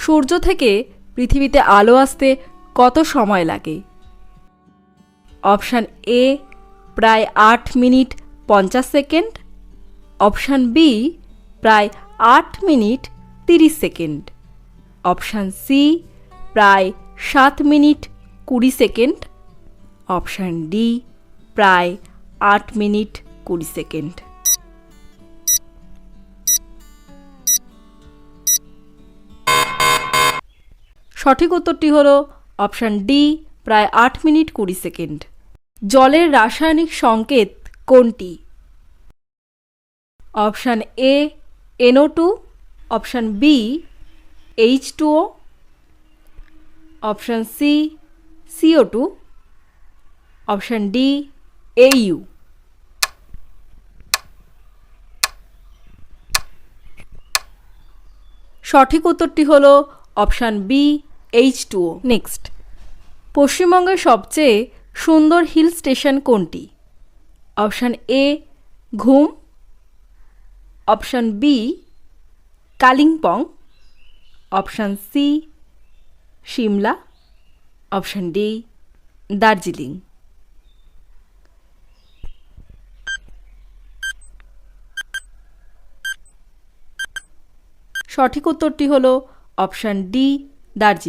সূর্য থেকে পৃথিবীতে আলো আসতে কত সময় লাগে? অপশান এ প্রায় 8 মিনিট 50 সেকেন্ড, অপশান বি প্রায় 8 মিনিট 30 সেকেন্ড, অপশান সি প্রায় 7 মিনিট 20 সেকেন্ড, অপশান ডি প্রায় 8 মিনিট 20 সেকেন্ড। সঠিক উত্তরটি হল অপশান ডি প্রায় 8 মিনিট 20 সেকেন্ড। জলের রাসায়নিক সংকেত কোনটি? Option A NO2, option B H2O, option C CO2, option D AU। সঠিক উত্তরটি হল অপশান বি H2O। নেক্সট, পশ্চিমবঙ্গের সবচেয়ে সুন্দর হিল স্টেশন কোনটি? Option A Ghum, option B Kalimpong, option C Shimla, option D Darjeeling. সঠিক উত্তরটি হল অপশান ডি দার্জিলিং।